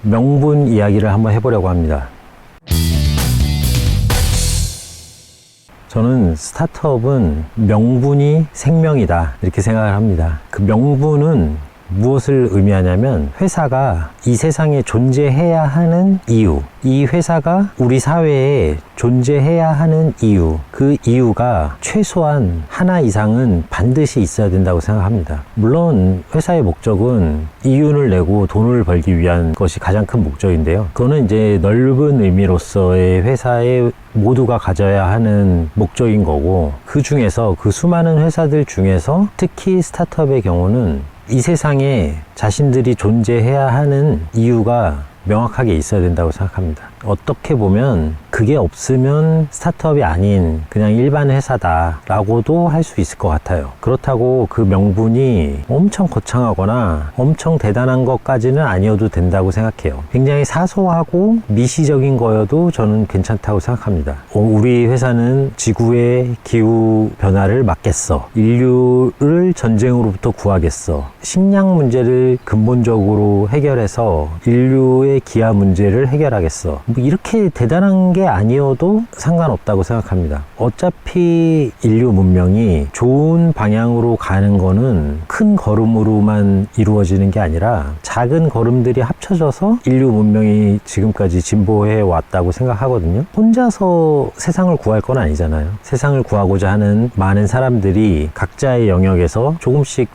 명분 이야기를 한번 해보려고 합니다. 저는 스타트업은 명분이 생명이다 이렇게 생각을 합니다. 그 명분은 무엇을 의미하냐면 회사가 이 세상에 존재해야 하는 이유, 이 회사가 우리 사회에 존재해야 하는 이유, 그 이유가 최소한 하나 이상은 반드시 있어야 된다고 생각합니다. 물론 회사의 목적은 이윤을 내고 돈을 벌기 위한 것이 가장 큰 목적인데요. 그거는 이제 넓은 의미로서의 회사의 모두가 가져야 하는 목적인 거고, 그 중에서 그 수많은 회사들 중에서 특히 스타트업의 경우는 이 세상에 자신들이 존재해야 하는 이유가 명확하게 있어야 된다고 생각합니다. 어떻게 보면 그게 없으면 스타트업이 아닌 그냥 일반 회사다 라고도 할 수 있을 것 같아요. 그렇다고 그 명분이 엄청 거창하거나 엄청 대단한 것까지는 아니어도 된다고 생각해요. 굉장히 사소하고 미시적인 거여도 저는 괜찮다고 생각합니다. 우리 회사는 지구의 기후 변화를 막겠어, 인류를 전쟁으로부터 구하겠어, 식량 문제를 근본적으로 해결해서 인류의 기아 문제를 해결하겠어, 뭐 이렇게 대단한 게 아니어도 상관없다고 생각합니다. 어차피 인류 문명이 좋은 방향으로 가는 거는 큰 걸음으로만 이루어지는 게 아니라 작은 걸음들이 합쳐져서 인류 문명이 지금까지 진보해 왔다고 생각하거든요. 혼자서 세상을 구할 건 아니잖아요. 세상을 구하고자 하는 많은 사람들이 각자의 영역에서 조금씩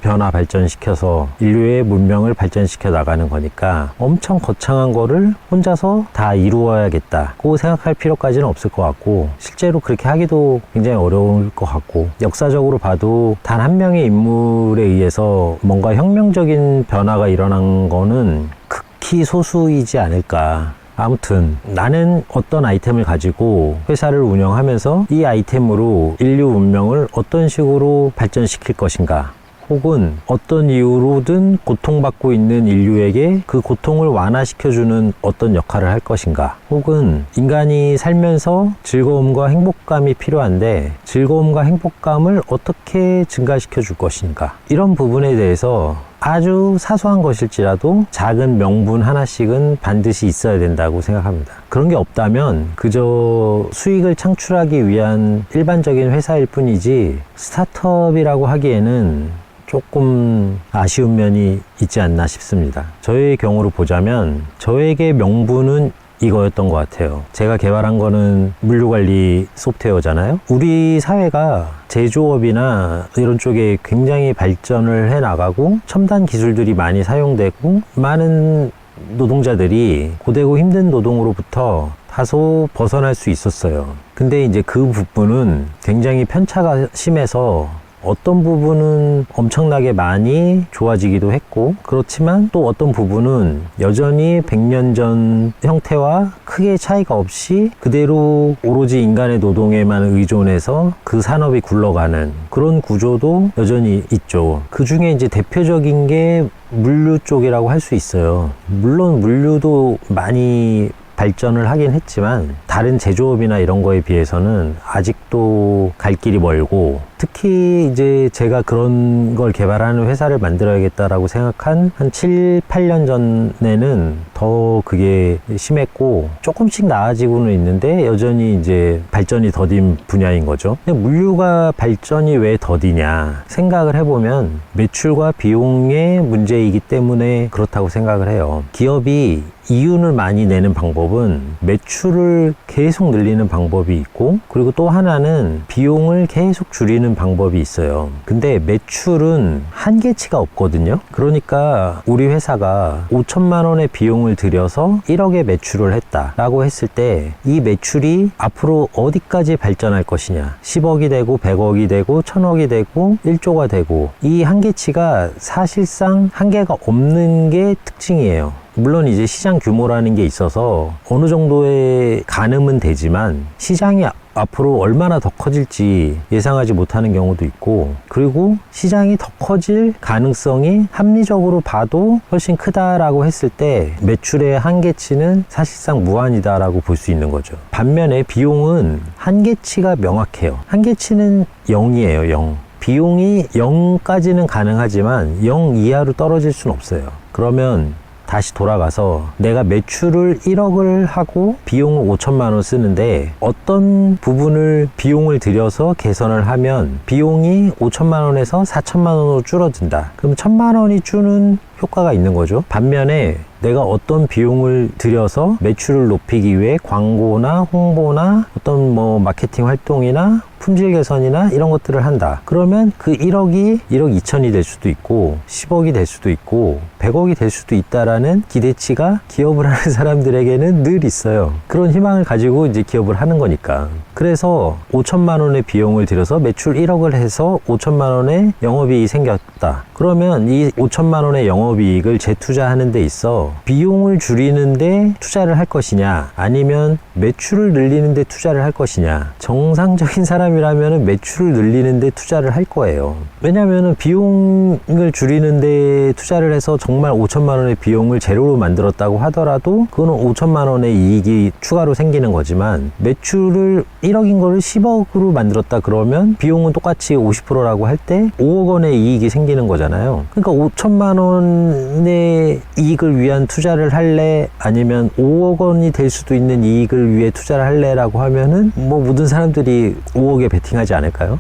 변화 발전시켜서 인류의 문명을 발전시켜 나가는 거니까 엄청 거창한 거를 혼자서 다 이루어야겠다고 생각할 필요까지는 없을 것 같고, 실제로 그렇게 하기도 굉장히 어려울 것 같고, 역사적으로 봐도 단 한 명의 인물에 의해서 뭔가 혁명적인 변화가 일어난 거는 극히 소수이지 않을까. 아무튼 나는 어떤 아이템을 가지고 회사를 운영하면서 이 아이템으로 인류 문명을 어떤 식으로 발전시킬 것인가, 혹은 어떤 이유로든 고통받고 있는 인류에게 그 고통을 완화시켜주는 어떤 역할을 할 것인가, 혹은 인간이 살면서 즐거움과 행복감이 필요한데 즐거움과 행복감을 어떻게 증가시켜 줄 것인가, 이런 부분에 대해서 아주 사소한 것일지라도 작은 명분 하나씩은 반드시 있어야 된다고 생각합니다. 그런 게 없다면 그저 수익을 창출하기 위한 일반적인 회사일 뿐이지 스타트업이라고 하기에는 조금 아쉬운 면이 있지 않나 싶습니다. 저의 경우로 보자면 저에게 명분은 이거였던 것 같아요. 제가 개발한 거는 물류관리 소프트웨어잖아요. 우리 사회가 제조업이나 이런 쪽에 굉장히 발전을 해 나가고 첨단 기술들이 많이 사용되고 많은 노동자들이 고되고 힘든 노동으로부터 다소 벗어날 수 있었어요. 근데 이제 그 부분은 굉장히 편차가 심해서 어떤 부분은 엄청나게 많이 좋아지기도 했고, 그렇지만 또 어떤 부분은 여전히 100년 전 형태와 크게 차이가 없이 그대로 오로지 인간의 노동에만 의존해서 그 산업이 굴러가는 그런 구조도 여전히 있죠. 그 중에 이제 대표적인 게 물류 쪽이라고 할 수 있어요. 물론 물류도 많이 발전을 하긴 했지만 다른 제조업이나 이런 거에 비해서는 아직도 갈 길이 멀고, 특히 이제 제가 그런 걸 개발하는 회사를 만들어야겠다라고 생각한 한 7, 8년 전에는 더 그게 심했고 조금씩 나아지고는 있는데 여전히 이제 발전이 더딘 분야인 거죠. 근데 물류가 발전이 왜 더디냐 생각을 해보면 매출과 비용의 문제이기 때문에 그렇다고 생각을 해요. 기업이 이윤을 많이 내는 방법은 매출을 계속 늘리는 방법이 있고, 그리고 또 하나는 비용을 계속 줄이는 방법이 있어요. 근데 매출은 한계치가 없거든요. 그러니까 우리 회사가 5천만 원의 비용을 들여서 1억의 매출을 했다라고 했을 때 이 매출이 앞으로 어디까지 발전할 것이냐, 10억이 되고 100억이 되고 1000억이 되고 1조가 되고, 이 한계치가 사실상 한계가 없는 게 특징이에요. 물론 이제 시장 규모라는 게 있어서 어느 정도의 가늠은 되지만 시장이 앞으로 얼마나 더 커질지 예상하지 못하는 경우도 있고, 그리고 시장이 더 커질 가능성이 합리적으로 봐도 훨씬 크다라고 했을 때 매출의 한계치는 사실상 무한이다라고 볼 수 있는 거죠. 반면에 비용은 한계치가 명확해요. 한계치는 0이에요. 0. 비용이 0까지는 가능하지만 0 이하로 떨어질 수는 없어요. 그러면 다시 돌아가서 내가 매출을 1억을 하고 비용을 5천만 원 쓰는데 어떤 부분을 비용을 들여서 개선을 하면 비용이 5천만 원에서 4천만 원으로 줄어든다. 그럼 1천만 원이 주는 효과가 있는 거죠. 반면에 내가 어떤 비용을 들여서 매출을 높이기 위해 광고나 홍보나 어떤 뭐 마케팅 활동이나 품질 개선이나 이런 것들을 한다. 그러면 그 1억이 1억 2천이 될 수도 있고 10억이 될 수도 있고 100억이 될 수도 있다라는 기대치가 기업을 하는 사람들에게는 늘 있어요. 그런 희망을 가지고 이제 기업을 하는 거니까. 그래서 5천만 원의 비용을 들여서 매출 1억을 해서 5천만 원의 영업이익이 생겼다. 그러면 이 5천만 원의 영업이익을 재투자하는 데 있어 비용을 줄이는데 투자를 할 것이냐 아니면 매출을 늘리는데 투자를 할 것이냐. 정상적인 사람이라면 매출을 늘리는데 투자를 할 거예요. 왜냐하면 비용을 줄이는데 투자를 해서 정말 5천만 원의 비용을 제로로 만들었다고 하더라도 그거는 5천만 원의 이익이 추가로 생기는 거지만 매출을 1억인 거를 10억으로 만들었다 그러면 비용은 똑같이 50%라고 할 때 5억 원의 이익이 생기는 거잖아요. 그러니까 5천만 원의 이익을 위한 투자를 할래 아니면 5억 원이 될 수도 있는 이익을 위해 투자를 할래라고 하면은 뭐 모든 사람들이 5억에 베팅하지 않을까요?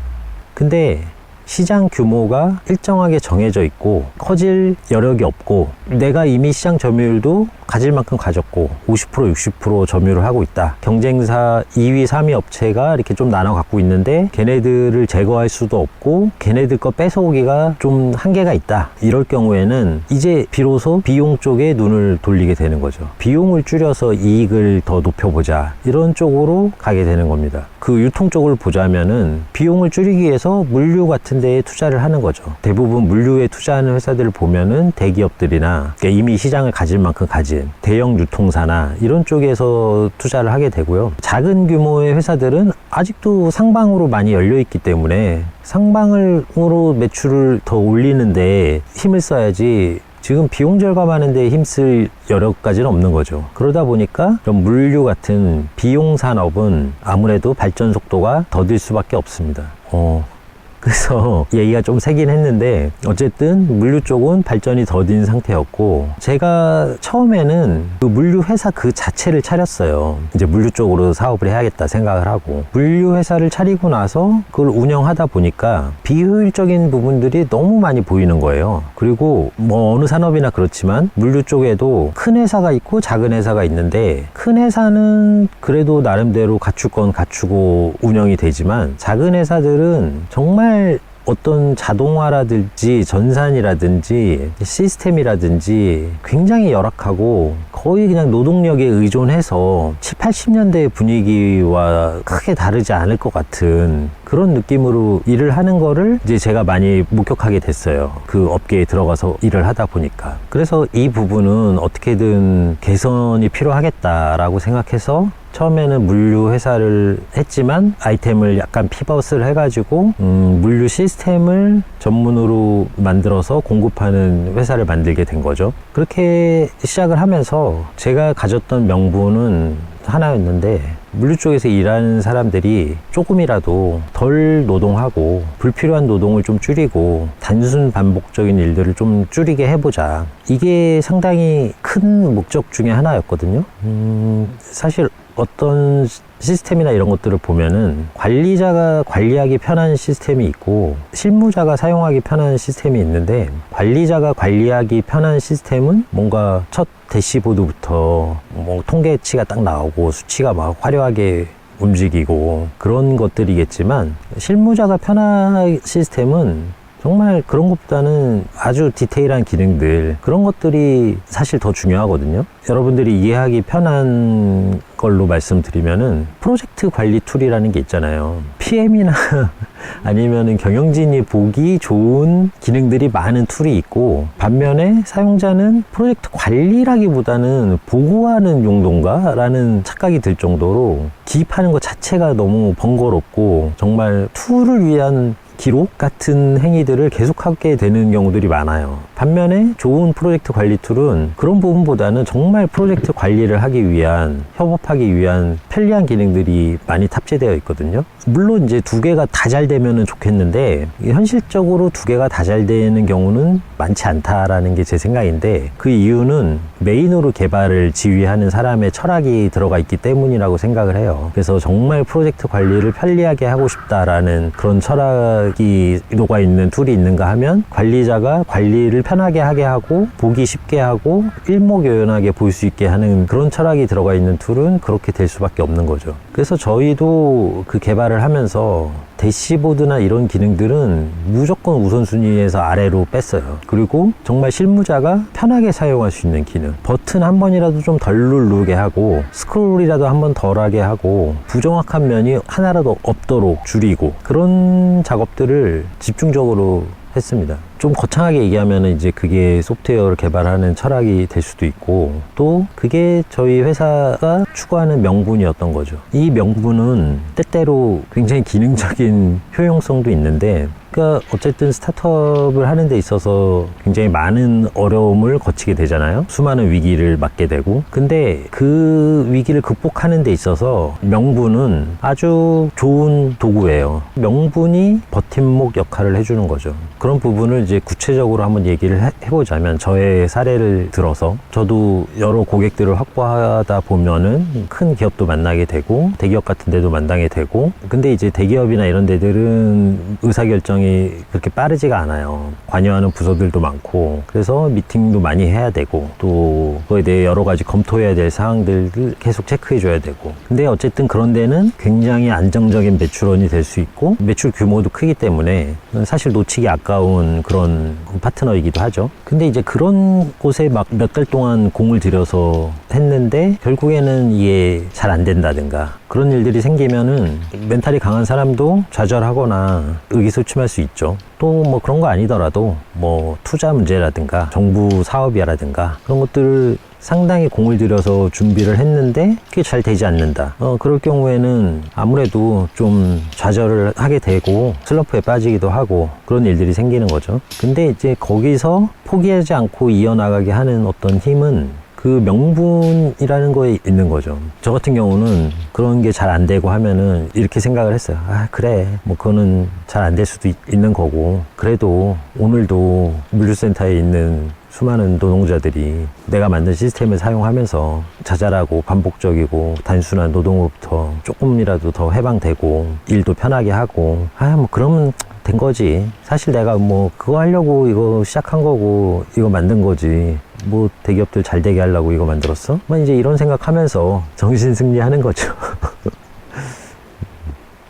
근데 시장 규모가 일정하게 정해져 있고 커질 여력이 없고 내가 이미 시장 점유율도 가질 만큼 가졌고 50% 60% 점유를 하고 있다. 경쟁사 2위 3위 업체가 이렇게 좀 나눠 갖고 있는데 걔네들을 제거할 수도 없고 걔네들 거 뺏어오기가 좀 한계가 있다. 이럴 경우에는 이제 비로소 비용 쪽에 눈을 돌리게 되는 거죠. 비용을 줄여서 이익을 더 높여보자. 이런 쪽으로 가게 되는 겁니다. 그 유통 쪽을 보자면은 비용을 줄이기 위해서 물류 같은 데에 투자를 하는 거죠. 대부분 물류에 투자하는 회사들을 보면은 대기업들이나 이미 시장을 가질 만큼 가진 대형 유통사나 이런 쪽에서 투자를 하게 되고요. 작은 규모의 회사들은 아직도 상방으로 많이 열려 있기 때문에 상방으로 매출을 더 올리는데 힘을 써야지 지금 비용 절감하는 데 힘쓸 여력까지는 없는 거죠. 그러다 보니까 이런 물류 같은 비용 산업은 아무래도 발전 속도가 더딜 수밖에 없습니다. 그래서 얘기가 좀 세긴 했는데 어쨌든 물류 쪽은 발전이 더딘 상태였고 제가 처음에는 그 물류 회사 그 자체를 차렸어요. 이제 물류 쪽으로 사업을 해야겠다 생각을 하고 물류 회사를 차리고 나서 그걸 운영하다 보니까 비효율적인 부분들이 너무 많이 보이는 거예요. 그리고 뭐 어느 산업이나 그렇지만 물류 쪽에도 큰 회사가 있고 작은 회사가 있는데 큰 회사는 그래도 나름대로 갖출 건 갖추고 운영이 되지만 작은 회사들은 정말 어떤 자동화라든지 전산이라든지 시스템이라든지 굉장히 열악하고 거의 그냥 노동력에 의존해서 7, 80년대 분위기와 크게 다르지 않을 것 같은 그런 느낌으로 일을 하는 거를 이제 제가 많이 목격하게 됐어요. 그 업계에 들어가서 일을 하다 보니까. 그래서 이 부분은 어떻게든 개선이 필요하겠다라고 생각해서 처음에는 물류 회사를 했지만 아이템을 약간 피벗을 해가지고 물류 시스템을 전문으로 만들어서 공급하는 회사를 만들게 된 거죠. 그렇게 시작을 하면서 제가 가졌던 명분은 하나였는데 물류 쪽에서 일하는 사람들이 조금이라도 덜 노동하고 불필요한 노동을 좀 줄이고 단순 반복적인 일들을 좀 줄이게 해보자. 이게 상당히 큰 목적 중에 하나였거든요. 사실 어떤 시스템이나 이런 것들을 보면은 관리자가 관리하기 편한 시스템이 있고 실무자가 사용하기 편한 시스템이 있는데 관리자가 관리하기 편한 시스템은 뭔가 첫 대시보드부터 뭐 통계치가 딱 나오고 수치가 막 화려하게 움직이고 그런 것들이겠지만 실무자가 편한 시스템은 정말 그런 것보다는 아주 디테일한 기능들 그런 것들이 사실 더 중요하거든요. 여러분들이 이해하기 편한 걸로 말씀드리면은 프로젝트 관리 툴이라는 게 있잖아요. PM이나 아니면은 경영진이 보기 좋은 기능들이 많은 툴이 있고 반면에 사용자는 프로젝트 관리라기보다는 보고하는 용도인가? 라는 착각이 들 정도로 기입하는 것 자체가 너무 번거롭고 정말 툴을 위한 기록 같은 행위들을 계속하게 되는 경우들이 많아요. 반면에 좋은 프로젝트 관리 툴은 그런 부분보다는 정말 프로젝트 관리를 하기 위한 협업하기 위한 편리한 기능들이 많이 탑재되어 있거든요. 물론 이제 두 개가 다 잘 되면은 좋겠는데 현실적으로 두 개가 다 잘 되는 경우는 많지 않다라는 게 제 생각인데, 그 이유는 메인으로 개발을 지휘하는 사람의 철학이 들어가 있기 때문이라고 생각을 해요. 그래서 정말 프로젝트 관리를 편리하게 하고 싶다라는 그런 철학이 녹아 있는 툴이 있는가 하면, 관리자가 관리를 편하게 하게 하고 보기 쉽게 하고 일목요연하게 볼 수 있게 하는 그런 철학이 들어가 있는 툴은 그렇게 될 수밖에 없는 거죠. 그래서 저희도 그 개발을 하면서 대시보드나 이런 기능들은 무조건 우선순위에서 아래로 뺐어요. 그리고 정말 실무자가 편하게 사용할 수 있는 기능, 버튼 한 번이라도 좀 덜 누르게 하고 스크롤이라도 한 번 덜하게 하고 부정확한 면이 하나라도 없도록 줄이고, 그런 작업들을 집중적으로 했습니다. 좀 거창하게 얘기하면 이제 그게 소프트웨어를 개발하는 철학이 될 수도 있고, 또 그게 저희 회사가 추구하는 명분이었던 거죠. 이 명분은 때때로 굉장히 기능적인 효용성도 있는데, 그러니까 어쨌든 스타트업을 하는 데 있어서 굉장히 많은 어려움을 거치게 되잖아요. 수많은 위기를 맞게 되고. 근데 그 위기를 극복하는 데 있어서 명분은 아주 좋은 도구예요. 명분이 버팀목 역할을 해주는 거죠. 그런 부분을 이제 구체적으로 한번 얘기를 해보자면, 저의 사례를 들어서 저도 여러 고객들을 확보하다 보면은 큰 기업도 만나게 되고 대기업 같은 데도 만나게 되고, 근데 이제 대기업이나 이런 데들은 의사결정이 그렇게 빠르지가 않아요. 관여하는 부서들도 많고, 그래서 미팅도 많이 해야 되고, 또 그거에 대해 여러 가지 검토해야 될 사항들을 계속 체크해 줘야 되고. 근데 어쨌든 그런 데는 굉장히 안정적인 매출원이 될 수 있고, 매출 규모도 크기 때문에 사실 놓치기 아까운 그런 파트너이기도 하죠. 근데 이제 그런 곳에 막 몇 달 동안 공을 들여서 했는데 결국에는 이게 잘 안 된다든가 그런 일들이 생기면은 멘탈이 강한 사람도 좌절하거나 의기소침할 수 있죠. 또 뭐 그런 거 아니더라도 뭐 투자 문제라든가 정부 사업이라든가 그런 것들을 상당히 공을 들여서 준비를 했는데 그게 잘 되지 않는다. 그럴 경우에는 아무래도 좀 좌절을 하게 되고 슬럼프에 빠지기도 하고 그런 일들이 생기는 거죠. 근데 이제 거기서 포기하지 않고 이어나가게 하는 어떤 힘은 그 명분이라는 거에 있는 거죠. 저 같은 경우는 그런 게 잘 안 되고 하면은 이렇게 생각을 했어요. 아, 그래. 뭐 그거는 잘 안 될 수도 있는 거고, 그래도 오늘도 물류센터에 있는 수많은 노동자들이 내가 만든 시스템을 사용하면서 자잘하고 반복적이고 단순한 노동으로부터 조금이라도 더 해방되고 일도 편하게 하고, 뭐 그러면 된 거지. 사실 내가 뭐 그거 하려고 이거 시작한 거고 이거 만든 거지. 뭐 대기업들 잘 되게 하려고 이거 만들었어? 뭐 이제 이런 생각하면서 정신 승리하는 거죠.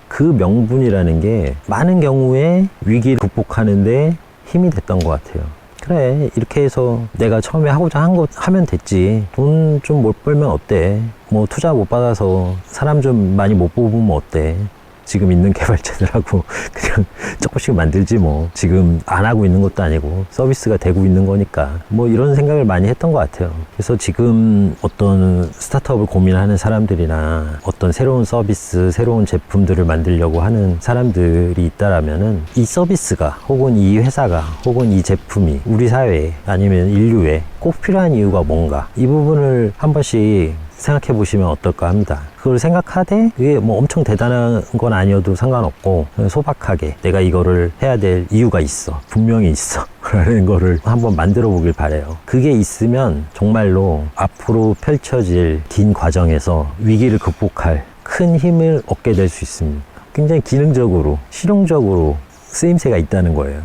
그 명분이라는 게 많은 경우에 위기를 극복하는데 힘이 됐던 것 같아요. 그래, 이렇게 해서 내가 처음에 하고자 한 거 하면 됐지. 돈 좀 못 벌면 어때? 뭐 투자 못 받아서 사람 좀 많이 못 뽑으면 어때? 지금 있는 개발자들하고 그냥 조금씩 만들지 뭐. 지금 안 하고 있는 것도 아니고 서비스가 되고 있는 거니까. 뭐 이런 생각을 많이 했던 것 같아요. 그래서 지금 어떤 스타트업을 고민하는 사람들이나 어떤 새로운 서비스, 새로운 제품들을 만들려고 하는 사람들이 있다라면은 이 서비스가 혹은 이 회사가 혹은 이 제품이 우리 사회에 아니면 인류에 꼭 필요한 이유가 뭔가, 이 부분을 한 번씩 생각해 보시면 어떨까 합니다. 그걸 생각하되 그게 뭐 엄청 대단한 건 아니어도 상관없고 소박하게 내가 이거를 해야 될 이유가 있어, 분명히 있어 라는 거를 한번 만들어 보길 바래요. 그게 있으면 정말로 앞으로 펼쳐질 긴 과정에서 위기를 극복할 큰 힘을 얻게 될 수 있습니다. 굉장히 기능적으로 실용적으로 쓰임새가 있다는 거예요.